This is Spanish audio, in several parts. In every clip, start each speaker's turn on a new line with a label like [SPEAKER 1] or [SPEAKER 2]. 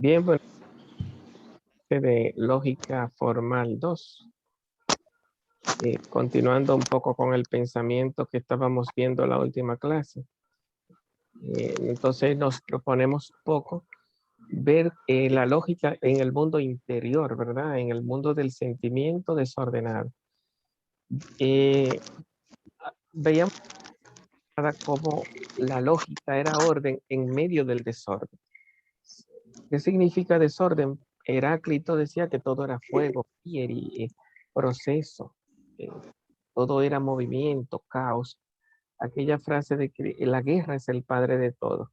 [SPEAKER 1] Bien, bueno, de lógica formal 2, continuando un poco con el pensamiento que estábamos viendo la última clase. Entonces nos proponemos un poco ver la lógica en el mundo interior, ¿verdad? En el mundo del sentimiento desordenado. Veíamos cómo la lógica era orden en medio del desorden. ¿Qué significa desorden? Heráclito decía que todo era fuego, fieri, proceso, todo era movimiento, caos. Aquella frase de que la guerra es el padre de todo.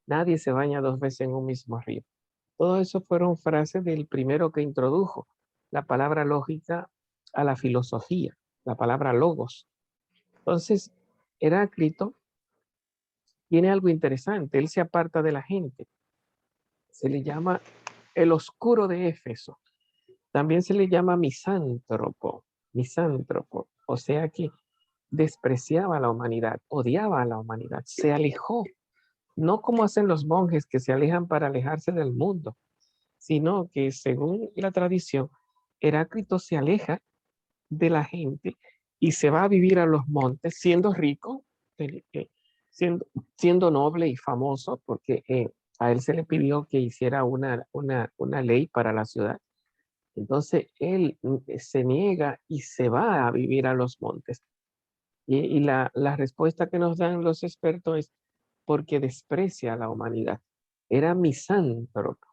[SPEAKER 1] Nadie se baña dos veces en un mismo río. Todo eso fueron frases del primero que introdujo la palabra lógica a la filosofía, la palabra logos. Entonces, Heráclito tiene algo interesante. Él se aparta de la gente. Se le llama el oscuro de Éfeso. También se le llama misántropo, o sea que despreciaba a la humanidad, odiaba a la humanidad, se alejó, no como hacen los monjes que se alejan para alejarse del mundo, sino que según la tradición, Heráclito se aleja de la gente y se va a vivir a los montes siendo rico, siendo, siendo noble y famoso, porque a él se le pidió que hiciera una ley para la ciudad. Entonces él se niega y se va a vivir a los montes. Y la respuesta que nos dan los expertos es porque desprecia a la humanidad. Era misántropo,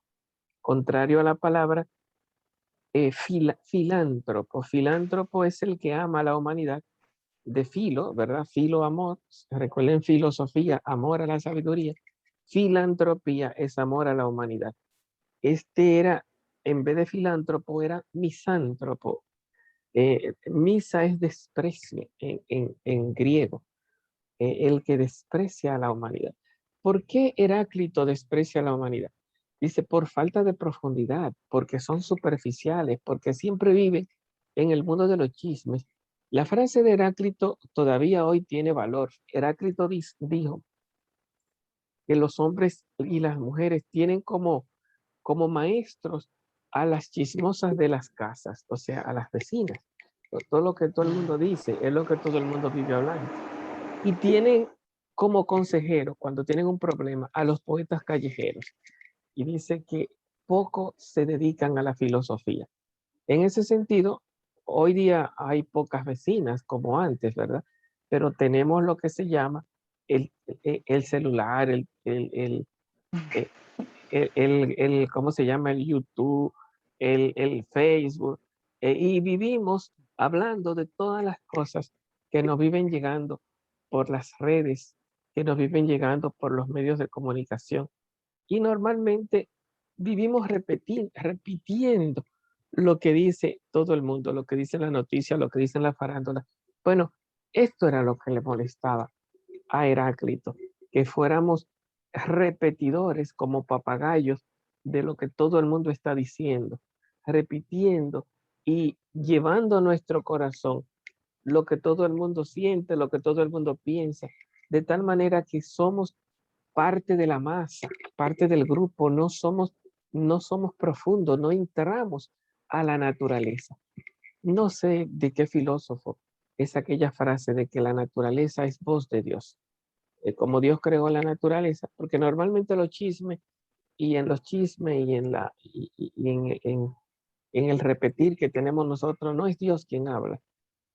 [SPEAKER 1] contrario a la palabra filántropo. Filántropo es el que ama a la humanidad, de filo, ¿verdad? Filo, amor. Recuerden filosofía, amor a la sabiduría. Filantropía es amor a la humanidad. Este era, en vez de filántropo, era misántropo. Misa es desprecio en griego, el que desprecia a la humanidad. ¿Por qué Heráclito desprecia a la humanidad? Dice, por falta de profundidad, porque son superficiales, porque siempre viven en el mundo de los chismes. La frase de Heráclito todavía hoy tiene valor. Heráclito dijo que los hombres y las mujeres tienen como maestros a las chismosas de las casas, o sea, a las vecinas. Todo lo que todo el mundo dice es lo que todo el mundo vive hablando. Y tienen como consejero, cuando tienen un problema, a los poetas callejeros. Y dice que poco se dedican a la filosofía. En ese sentido, hoy día hay pocas vecinas como antes, ¿verdad? Pero tenemos lo que se llama el celular, eh, ¿cómo se llama? El YouTube, el Facebook, y vivimos hablando de todas las cosas que nos viven llegando por las redes, que nos viven llegando por los medios de comunicación. Y normalmente vivimos repitiendo lo que dice todo el mundo, lo que dice la noticia, lo que dice la farándula. Bueno, esto era lo que le molestaba a Heráclito, que fuéramos repetidores como papagayos de lo que todo el mundo está diciendo, repitiendo y llevando a nuestro corazón lo que todo el mundo siente, lo que todo el mundo piensa, de tal manera que somos parte de la masa, parte del grupo, no somos profundos, no entramos a la naturaleza. No sé de qué filósofo es aquella frase de que la naturaleza es voz de Dios, como Dios creó la naturaleza, porque normalmente los chismes y en los chismes y en el repetir que tenemos nosotros, no es Dios quien habla.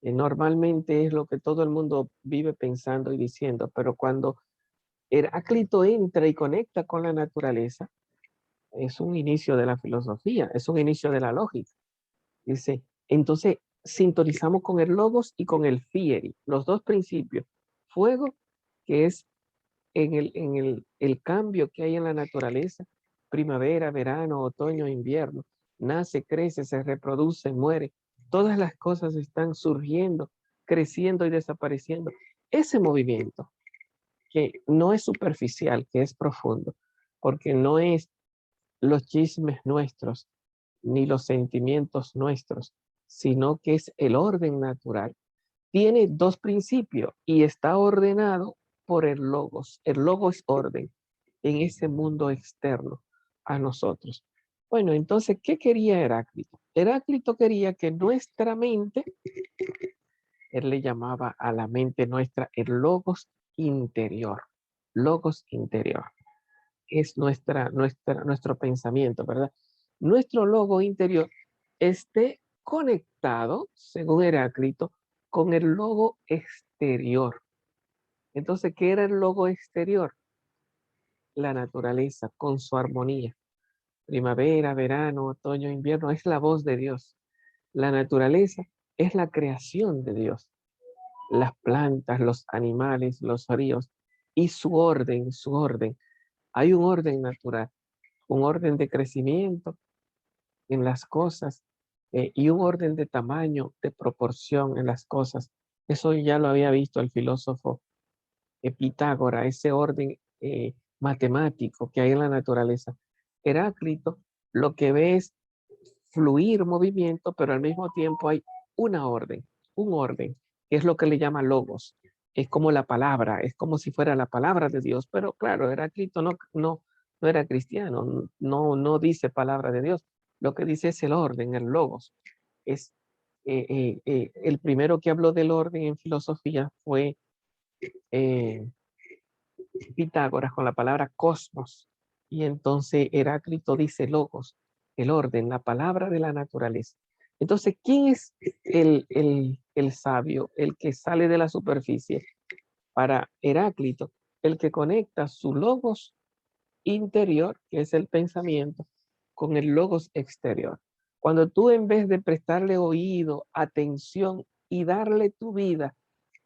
[SPEAKER 1] Normalmente es lo que todo el mundo vive pensando y diciendo, pero cuando Heráclito entra y conecta con la naturaleza, es un inicio de la filosofía, es un inicio de la lógica. Dice, entonces sintonizamos con el logos y con el fieri, los dos principios. Fuego, que es el cambio que hay en la naturaleza, primavera, verano, otoño, invierno, nace, crece, se reproduce, muere. Todas las cosas están surgiendo, creciendo y desapareciendo. Ese movimiento que no es superficial, que es profundo, porque no es los chismes nuestros, ni los sentimientos nuestros, sino que es el orden natural. Tiene dos principios y está ordenado por el logos. El logos es orden en ese mundo externo a nosotros. Bueno, entonces, ¿qué quería Heráclito? Heráclito quería que nuestra mente, él le llamaba a la mente nuestra el logos interior. Logos interior. Es nuestro pensamiento, ¿verdad? Nuestro logo interior esté conectado, según Heráclito, con el logo exterior. Entonces, ¿qué era el logo exterior? La naturaleza con su armonía. Primavera, verano, otoño, invierno, es la voz de Dios. La naturaleza es la creación de Dios. Las plantas, los animales, los ríos y su orden, su orden. Hay un orden natural, un orden de crecimiento en las cosas y un orden de tamaño, de proporción en las cosas. Eso ya lo había visto el filósofo Pitágoras, ese orden matemático que hay en la naturaleza. Heráclito lo que ve es fluir movimiento, pero al mismo tiempo hay una orden, un orden, que es lo que le llama logos. Es como la palabra, es como si fuera la palabra de Dios, pero claro, Heráclito no era cristiano, no dice palabra de Dios. Lo que dice es el orden, el logos. Es, el primero que habló del orden en filosofía fue eh, Pitágoras con la palabra cosmos. Y entonces Heráclito dice logos, el orden, la palabra de la naturaleza. Entonces, ¿quién es el sabio, el que sale de la superficie? Para Heráclito, el que conecta su logos interior, que es el pensamiento, con el logos exterior. Cuando tú en vez de prestarle oído, atención y darle tu vida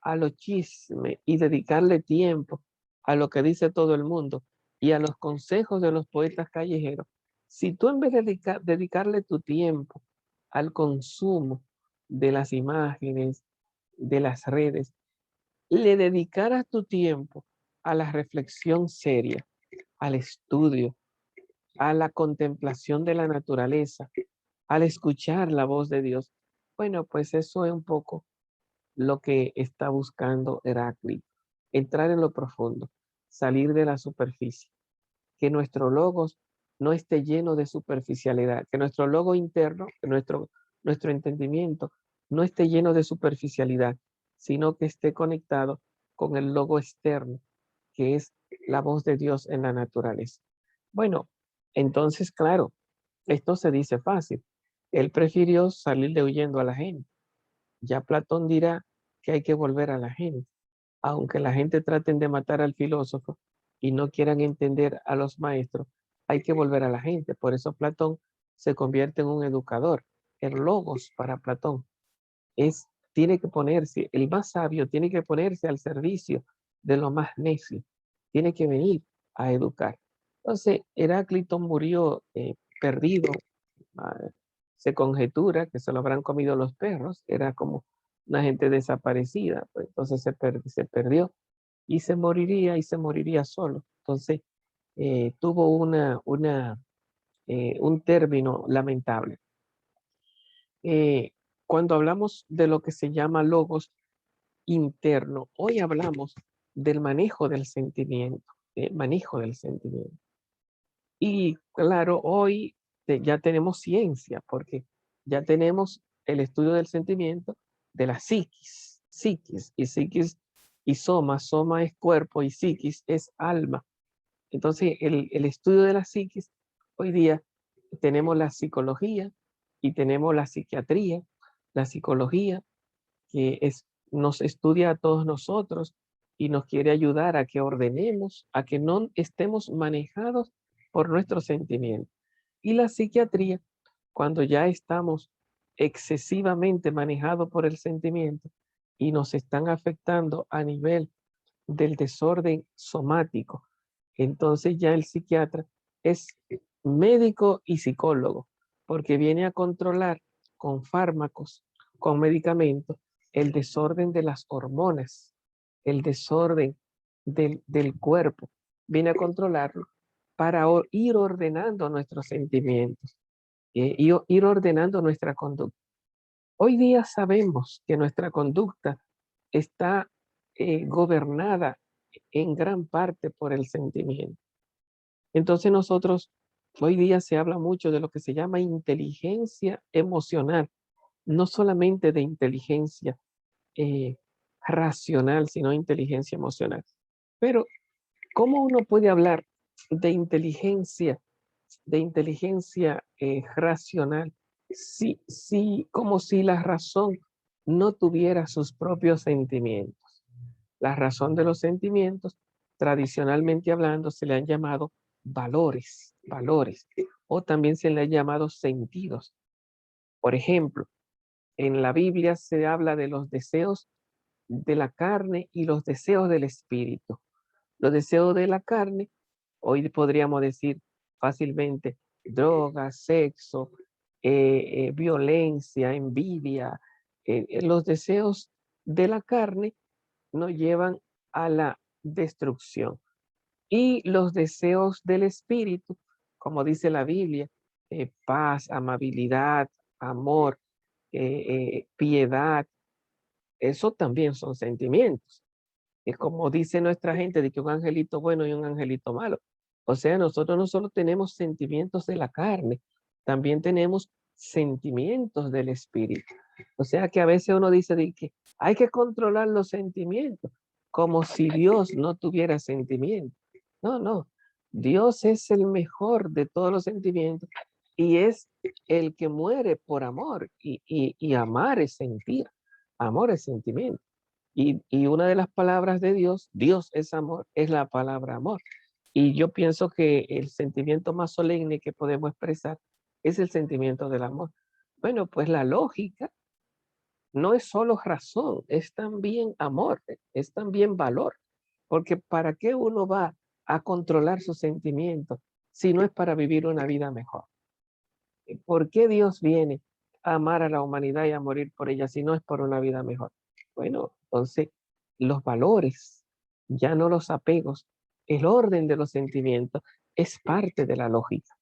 [SPEAKER 1] a los chismes y dedicarle tiempo a lo que dice todo el mundo y a los consejos de los poetas callejeros, si tú en vez de dedicarle tu tiempo al consumo de las imágenes, de las redes, le dedicaras tu tiempo a la reflexión seria, al estudio, a la contemplación de la naturaleza, al escuchar la voz de Dios, bueno, pues eso es un poco lo que está buscando Heráclito, entrar en lo profundo, salir de la superficie, que nuestro logos no esté lleno de superficialidad, que nuestro logo interno, que nuestro entendimiento no esté lleno de superficialidad, sino que esté conectado con el logo externo, que es la voz de Dios en la naturaleza. Bueno, entonces, claro, esto se dice fácil. Él prefirió salirle huyendo a la gente. Ya Platón dirá que hay que volver a la gente, aunque la gente traten de matar al filósofo y no quieran entender a los maestros, hay que volver a la gente. Por eso Platón se convierte en un educador. El logos para Platón tiene que ponerse, el más sabio tiene que ponerse al servicio de lo más necio, tiene que venir a educar. Entonces, Heráclito murió perdido, ah, se conjetura que se lo habrán comido los perros, era como una gente desaparecida, pues entonces se perdió y se moriría solo. Entonces, tuvo un término lamentable. Eh, Cuando hablamos de lo que se llama logos interno, hoy hablamos del manejo del sentimiento, manejo del sentimiento. Y claro, hoy ya tenemos ciencia, porque ya tenemos el estudio del sentimiento de la psiquis y psiquis y soma es cuerpo y psiquis es alma. Entonces, el estudio de la psiquis, hoy día tenemos la psicología y tenemos la psiquiatría, la psicología nos estudia a todos nosotros y nos quiere ayudar a que ordenemos, a que no estemos manejados por nuestros sentimientos. Y la psiquiatría, cuando ya estamos excesivamente manejados por el sentimiento y nos están afectando a nivel del desorden somático, entonces ya el psiquiatra es médico y psicólogo, porque viene a controlar con fármacos, con medicamentos, el desorden de las hormonas, el desorden del cuerpo. Viene a controlarlo para ir ordenando nuestros sentimientos y ir ordenando nuestra conducta. Hoy día sabemos que nuestra conducta está gobernada en gran parte por el sentimiento. Entonces nosotros Hoy día se habla mucho de lo que se llama inteligencia emocional, no solamente de inteligencia eh, racional, sino inteligencia emocional. Pero, ¿cómo uno puede hablar de inteligencia racional, como si la razón no tuviera sus propios sentimientos? La razón de los sentimientos, tradicionalmente hablando, se le han llamado valores, o también se le han llamado sentidos. Por ejemplo, en la Biblia se habla de los deseos de la carne y los deseos del espíritu. Los deseos de la carne, hoy podríamos decir fácilmente, drogas, sexo, violencia, envidia. Los deseos de la carne nos llevan a la destrucción. Y los deseos del espíritu, como dice la Biblia, paz, amabilidad, amor, piedad, eso también son sentimientos. Es como dice nuestra gente de que un angelito bueno y un angelito malo. O sea, nosotros no solo tenemos sentimientos de la carne, también tenemos sentimientos del espíritu. O sea que a veces uno dice de que hay que controlar los sentimientos, como si Dios no tuviera sentimientos. No, no. Dios es el mejor de todos los sentimientos y es el que muere por amor. Y amar es sentir, amor es sentimiento. Y una de las palabras de Dios, Dios es amor, es la palabra amor. Y yo pienso que el sentimiento más solemne que podemos expresar es el sentimiento del amor. Bueno, pues la lógica no es solo razón, es también amor, es también valor. Porque ¿para qué uno va a controlar sus sentimientos si no es para vivir una vida mejor? ¿Por qué Dios viene a amar a la humanidad y a morir por ella si no es por una vida mejor? Bueno, entonces los valores, ya no los apegos, el orden de los sentimientos es parte de la lógica.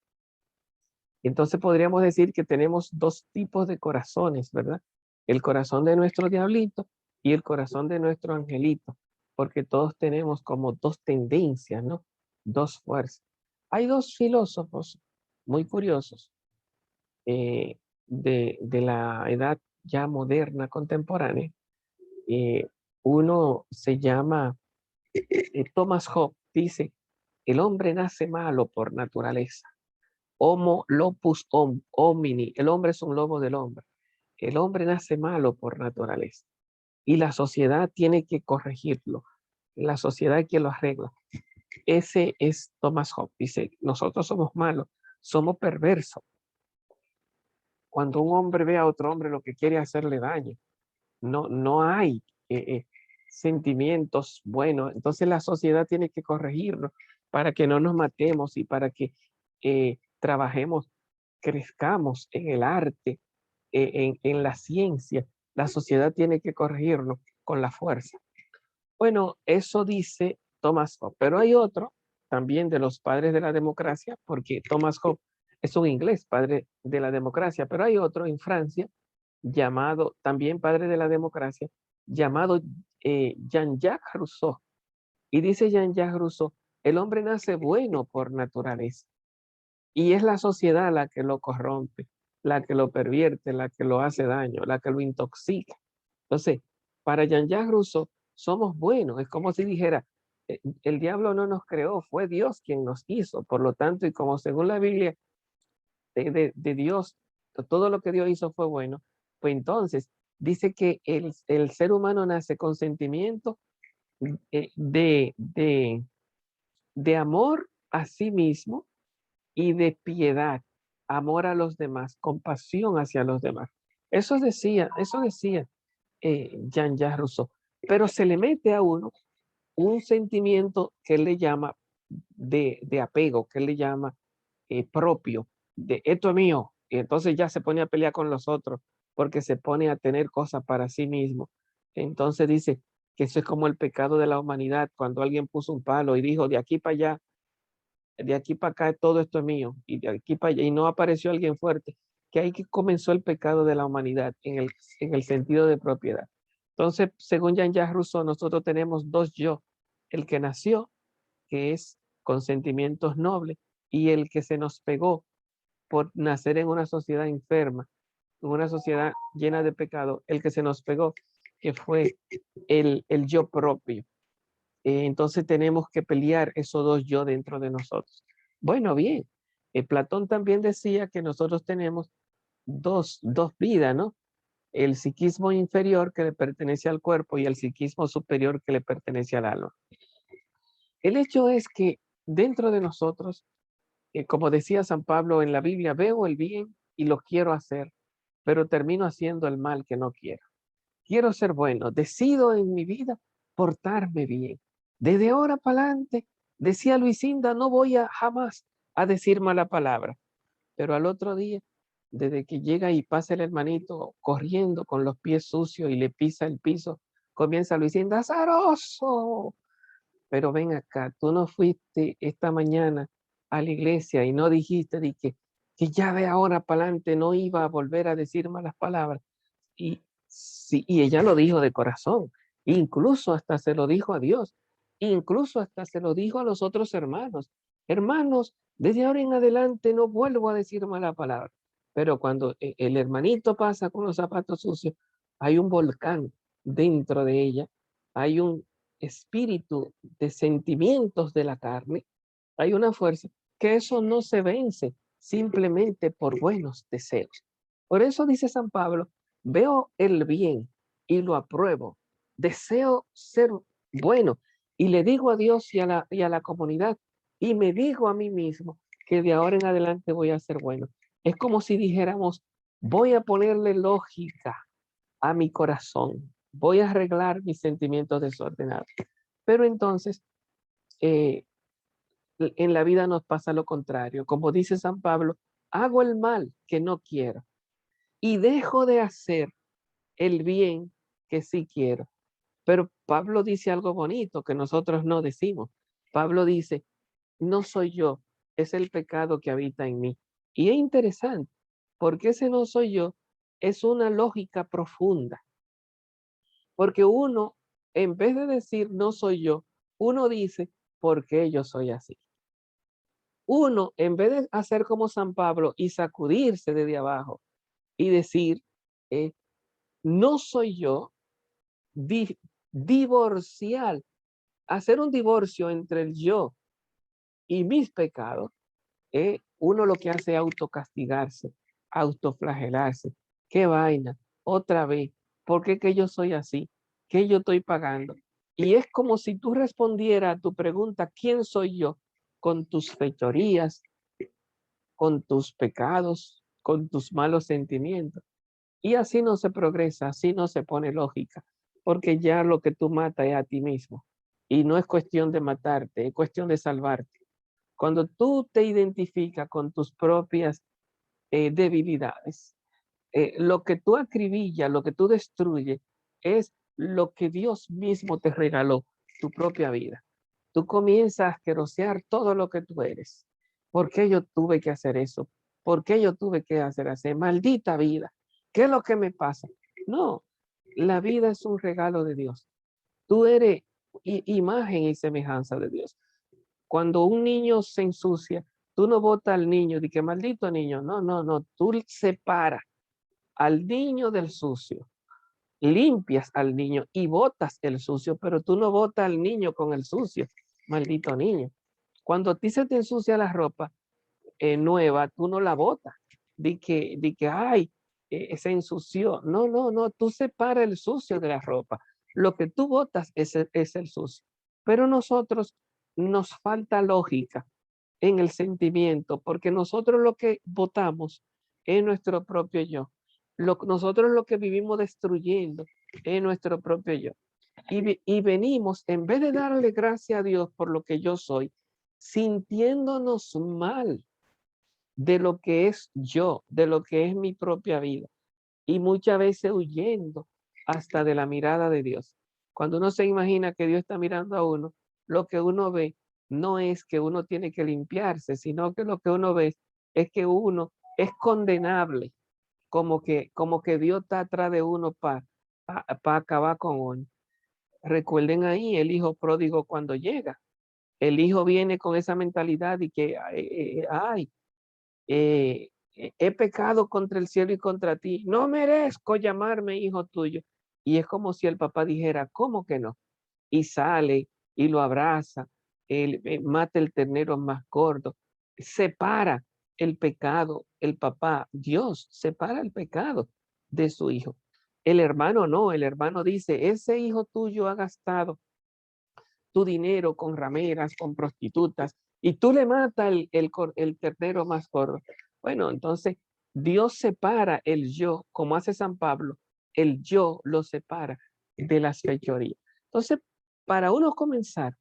[SPEAKER 1] Entonces podríamos decir que tenemos dos tipos de corazones, ¿verdad? El corazón de nuestro diablito y el corazón de nuestro angelito, porque todos tenemos como dos tendencias, ¿no? Dos fuerzas. Hay dos filósofos muy curiosos de la edad ya moderna, contemporánea. Eh, Uno se llama Thomas Hobbes, dice, el hombre nace malo por naturaleza. Homo lopus homini, el hombre es un lobo del hombre. El hombre nace malo por naturaleza y la sociedad tiene que corregirlo. La sociedad que lo arregla. Ese es Thomas Hobbes. Dice, nosotros somos malos, somos perversos. Cuando un hombre ve a otro hombre lo que quiere hacerle daño, no hay sentimientos buenos. Entonces la sociedad tiene que corregirlo para que no nos matemos y para que trabajemos, crezcamos en el arte, en la ciencia. La sociedad tiene que corregirlo con la fuerza. Bueno, eso dice Thomas Hobbes, pero hay otro también de los padres de la democracia, porque Thomas Hobbes es un inglés, padre de la democracia, pero hay otro en Francia llamado, también padre de la democracia, llamado Jean-Jacques Rousseau. Y dice Jean-Jacques Rousseau, el hombre nace bueno por naturaleza y es la sociedad la que lo corrompe, la que lo pervierte, la que lo hace daño, la que lo intoxica. Entonces, para Jean-Jacques Rousseau, somos buenos. Es como si dijera, el diablo no nos creó, fue Dios quien nos hizo. Por lo tanto, y como según la Biblia de Dios, todo lo que Dios hizo fue bueno, pues entonces dice que el ser humano nace con sentimiento eh, de, de, de amor a sí mismo y de piedad, amor a los demás, compasión hacia los demás. Eso decía Jean-Jacques Rousseau. Pero se le mete a uno un sentimiento que él le llama de apego, que él le llama propio, de esto es mío. Y entonces ya se pone a pelear con los otros porque se pone a tener cosas para sí mismo. Entonces dice que eso es como el pecado de la humanidad, cuando alguien puso un palo y dijo, de aquí para allá, de aquí para acá, todo esto es mío, y de aquí para allá, y no apareció alguien fuerte, que ahí que comenzó el pecado de la humanidad en el sentido de propiedad. Entonces, según Jean-Jacques Rousseau, nosotros tenemos dos yo, el que nació, que es con sentimientos nobles, y el que se nos pegó por nacer en una sociedad enferma, en una sociedad llena de pecado, el que se nos pegó, que fue el yo propio. Entonces tenemos que pelear esos dos yo dentro de nosotros. Bueno, bien, Platón también decía que nosotros tenemos dos vidas, ¿no? El psiquismo inferior que le pertenece al cuerpo y el psiquismo superior que le pertenece al alma. El hecho es que dentro de nosotros, como decía San Pablo en la Biblia, veo el bien y lo quiero hacer, pero termino haciendo el mal que no quiero. Quiero ser bueno, decido en mi vida portarme bien. Desde ahora para adelante, decía Luisinda, no voy a jamás a decir mala palabra. Pero al otro día, desde que llega y pasa el hermanito corriendo con los pies sucios y le pisa el piso, comienza Luisinda, azaroso. Pero ven acá, tú no fuiste esta mañana a la iglesia y no dijiste que ya de ahora para adelante no iba a volver a decir malas palabras. Y, sí, y ella lo dijo de corazón, incluso hasta se lo dijo a Dios, incluso hasta se lo dijo a los otros hermanos. Hermanos, desde ahora en adelante no vuelvo a decir mala palabra. Pero cuando el hermanito pasa con los zapatos sucios, hay un volcán dentro de ella, hay un espíritu de sentimientos de la carne, hay una fuerza que eso no se vence simplemente por buenos deseos. Por eso dice San Pablo, veo el bien y lo apruebo, deseo ser bueno y le digo a Dios y a la comunidad y me digo a mí mismo que de ahora en adelante voy a ser bueno. Es como si dijéramos, voy a ponerle lógica a mi corazón, voy a arreglar mis sentimientos desordenados. Pero entonces, eh, en la vida nos pasa lo contrario. Como dice San Pablo, hago el mal que no quiero y dejo de hacer el bien que sí quiero. Pero Pablo dice algo bonito que nosotros no decimos. Pablo dice, no soy yo, es el pecado que habita en mí. Y es interesante, porque ese no soy yo es una lógica profunda. Porque uno, en vez de decir no soy yo, uno dice, ¿por qué yo soy así? Uno, en vez de hacer como San Pablo y sacudirse desde abajo y decir, eh, no soy yo, di divorciar, hacer un divorcio entre el yo y mis pecados, uno lo que hace es autocastigarse, autoflagelarse. ¿Qué vaina? Otra vez. ¿Por qué que yo soy así? ¿Qué yo estoy pagando? Y es como si tú respondieras a tu pregunta, ¿quién soy yo? Con tus fechorías, con tus pecados, con tus malos sentimientos. Y así no se progresa, así no se pone lógica, porque ya lo que tú matas es a ti mismo. Y no es cuestión de matarte, es cuestión de salvarte. Cuando tú te identificas con tus propias debilidades, lo que tú acribillas, lo que tú destruyes, es lo que Dios mismo te regaló, tu propia vida. Tú comienzas a asquerosear todo lo que tú eres. ¿Por qué yo tuve que hacer eso? ¿Por qué yo tuve que hacer así? Maldita vida. ¿Qué es lo que me pasa? No, la vida es un regalo de Dios. Tú eres imagen y semejanza de Dios. Cuando un niño se ensucia, tú no botas al niño de que maldito niño. No, no, no. Tú separas al niño del sucio, limpias al niño y botas el sucio, pero tú no botas al niño con el sucio, maldito niño. Cuando a ti se te ensucia la ropa nueva, tú no la botas. Ay, se ensució. No, no, no, tú separas el sucio de la ropa. Lo que tú botas es el sucio. Pero nosotros nos falta lógica en el sentimiento, porque nosotros lo que votamos es nuestro propio yo. Nosotros lo que vivimos destruyendo es nuestro propio yo. Y venimos, en vez de darle gracias a Dios por lo que yo soy, sintiéndonos mal de lo que es yo, de lo que es mi propia vida. Y muchas veces huyendo hasta de la mirada de Dios. Cuando uno se imagina que Dios está mirando a uno, lo que uno ve no es que uno tiene que limpiarse, sino que lo que uno ve es que uno es condenable, como que Dios está atrás de uno para acabar con uno. Recuerden ahí el hijo pródigo cuando llega El hijo viene con esa mentalidad y que, he pecado contra el cielo y contra ti, no merezco llamarme hijo tuyo. Y es como si el papá dijera, ¿cómo que no? Y sale y lo abraza, mata el ternero más gordo, separa el pecado, el papá, Dios separa el pecado de su hijo. El hermano no, el hermano dice, ese hijo tuyo ha gastado tu dinero con rameras, con prostitutas, y tú le matas el ternero más gordo. Bueno, entonces Dios separa el yo, como hace San Pablo, el yo lo separa de las fechorías. Entonces, para uno comenzar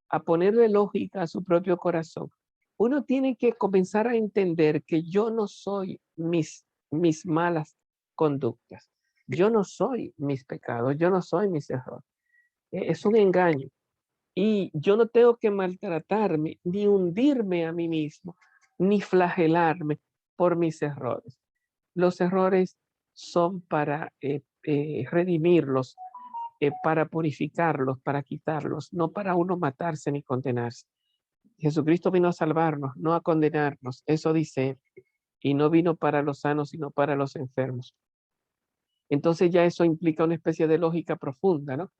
[SPEAKER 1] a ponerle lógica a su propio corazón, uno tiene que comenzar a entender que yo no soy mis malas conductas, yo no soy mis pecados, yo no soy mis errores. Es un engaño. Y yo no tengo que maltratarme, ni hundirme a mí mismo, ni flagelarme por mis errores. Los errores son para redimirlos, para purificarlos, para quitarlos, no para uno matarse ni condenarse. Jesucristo vino a salvarnos, no a condenarnos. Eso dice, y no vino para los sanos, sino para los enfermos. Entonces ya eso implica una especie de lógica profunda, ¿no?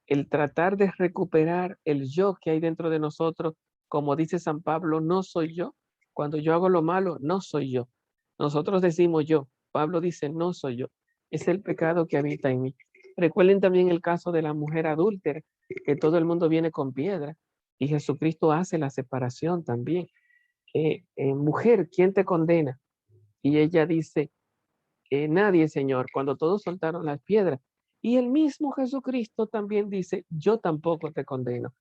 [SPEAKER 1] El tratar de recuperar el yo que hay dentro de nosotros, como dice San Pablo, no soy yo. Cuando yo hago lo malo, no soy yo. Nosotros decimos yo. Pablo dice, no soy yo. Es el pecado que habita en mí. Recuerden también el caso de la mujer adúltera, que todo el mundo viene con piedra y Jesucristo hace la separación también. Mujer, ¿quién te condena? Y ella dice, nadie, Señor, cuando todos soltaron las piedras. Y el mismo Jesucristo también dice, yo tampoco te condeno.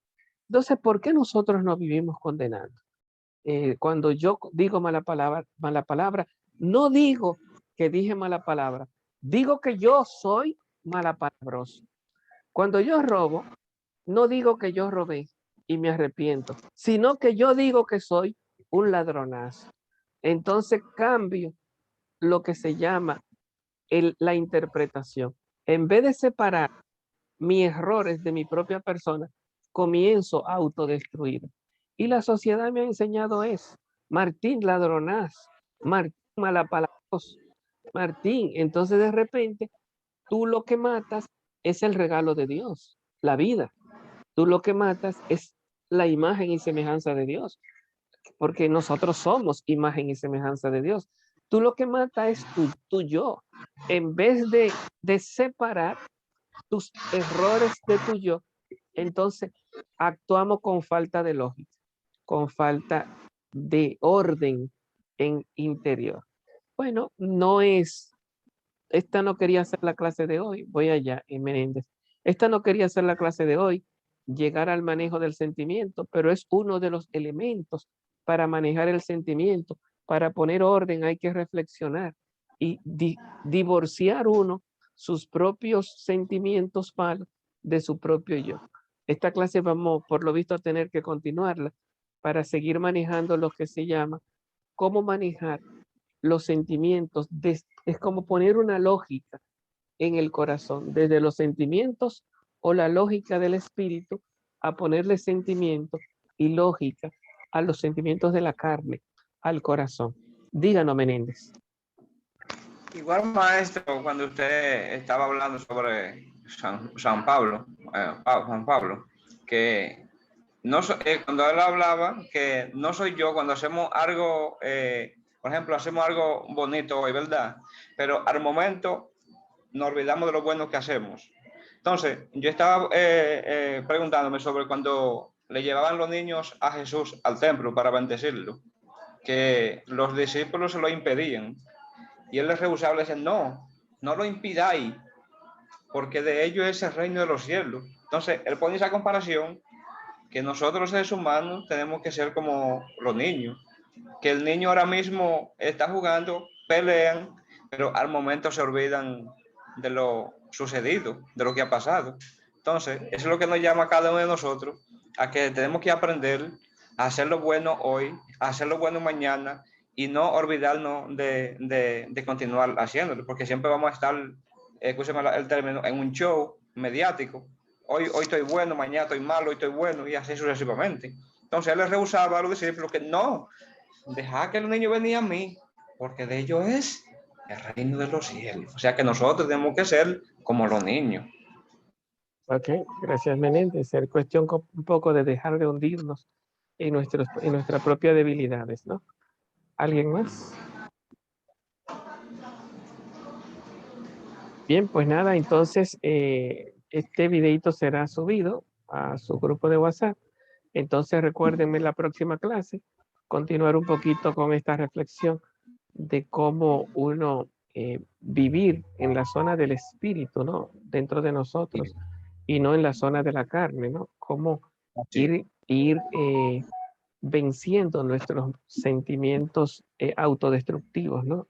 [SPEAKER 1] Entonces, ¿por qué nosotros no vivimos condenando? Cuando yo digo mala palabra, no digo que dije mala palabra, digo que yo soy malapalabroso. Cuando yo robo, no digo que yo robé y me arrepiento, sino que yo digo que soy un ladronazo. Entonces cambio lo que se llama la interpretación. En vez de separar mis errores de mi propia persona, comienzo a autodestruir. Y la sociedad me ha enseñado eso. Martín ladronaz, Martín malapalabroso, Martín. Entonces de repente tú lo que matas es el regalo de Dios, la vida. Tú lo que matas es la imagen y semejanza de Dios, porque nosotros somos imagen y semejanza de Dios. Tú lo que mata es tu yo. En vez de separar tus errores de tu yo, entonces actuamos con falta de lógica, con falta de orden en interior. Bueno, esta no quería ser la clase de hoy, voy allá en Menéndez. Esta no quería ser la clase de hoy, llegar al manejo del sentimiento, pero es uno de los elementos para manejar el sentimiento. Para poner orden hay que reflexionar y divorciar uno sus propios sentimientos malos de su propio yo. Esta clase vamos, por lo visto, a tener que continuarla para seguir manejando lo que se llama cómo manejar los sentimientos. Es como poner una lógica en el corazón, desde los sentimientos o la lógica del espíritu, a ponerle sentimiento y lógica a los sentimientos de la carne, al corazón. Díganos, Menéndez.
[SPEAKER 2] Igual, maestro, cuando usted estaba hablando sobre San Pablo, San Pablo, que no cuando él hablaba que no soy yo cuando hacemos algo, por ejemplo, hacemos algo bonito hoy, ¿verdad? Pero al momento nos olvidamos de lo bueno que hacemos. Entonces, yo estaba preguntándome sobre cuando le llevaban los niños a Jesús al templo para bendecirlo, que los discípulos se lo impedían. Y él les rehusaba, le decía, no, no lo impidáis, porque de ello es el reino de los cielos. Entonces, él pone esa comparación que nosotros los seres humanos tenemos que ser como los niños, que el niño ahora mismo está jugando, pelean, pero al momento se olvidan de lo sucedido, de lo que ha pasado. Entonces, eso es lo que nos llama a cada uno de nosotros, a que tenemos que aprender a hacer lo bueno hoy, a hacer lo bueno mañana, y no olvidarnos de continuar haciéndolo, porque siempre vamos a estar, escúcheme el término, en un show mediático. Hoy estoy bueno, mañana estoy malo, hoy estoy bueno, y así sucesivamente. Entonces él le rehusaba a los discípulos que no, deja que los niños vengan a mí, porque de ellos es el reino de los cielos. O sea que nosotros tenemos que ser como los niños.
[SPEAKER 1] Ok, gracias Menéndez. Es cuestión un poco de dejar de hundirnos en nuestras propias debilidades, ¿no? ¿Alguien más? Bien, pues nada, entonces este videito será subido a su grupo de WhatsApp. Entonces recuérdenme la próxima clase continuar un poquito con esta reflexión de cómo uno vivir en la zona del espíritu, ¿no? Dentro de nosotros y no en la zona de la carne, ¿no? Cómo
[SPEAKER 2] Sí.
[SPEAKER 1] ir venciendo nuestros sentimientos autodestructivos, ¿no?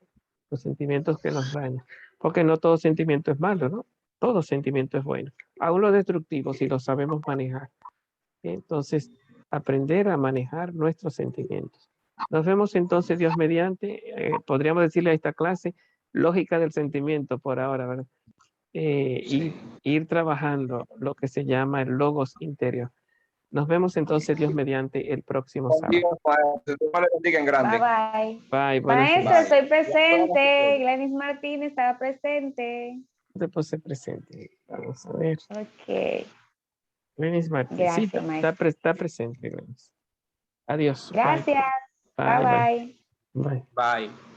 [SPEAKER 1] Los sentimientos que nos dañan. Porque no todo sentimiento es malo, ¿no? Todo sentimiento es bueno. Aún los destructivos, si lo sabemos manejar. Entonces, aprender a manejar nuestros sentimientos. Nos vemos entonces, Dios mediante. Podríamos decirle a esta clase, lógica del sentimiento por ahora, ¿verdad?
[SPEAKER 2] Sí.
[SPEAKER 1] Ir trabajando lo que se llama el logos interior. Nos vemos entonces, Dios mediante, el próximo
[SPEAKER 2] Con Dios,
[SPEAKER 1] sábado.
[SPEAKER 2] maestro. Dios le bendiga en
[SPEAKER 3] Bye
[SPEAKER 2] grande.
[SPEAKER 3] bye.
[SPEAKER 1] Bye, buenas
[SPEAKER 3] Maestro,
[SPEAKER 1] noches.
[SPEAKER 3] estoy presente. Glenis Martínez estaba presente.
[SPEAKER 1] Después se presente. Vamos a ver.
[SPEAKER 3] Ok.
[SPEAKER 1] Glenis Martín. Sí,
[SPEAKER 3] Gracias, maestro.
[SPEAKER 1] está presente, Glenis. Adiós. Bye.
[SPEAKER 3] Gracias. Bye
[SPEAKER 1] Bye, bye.
[SPEAKER 3] bye.
[SPEAKER 1] Bye.
[SPEAKER 2] Bye.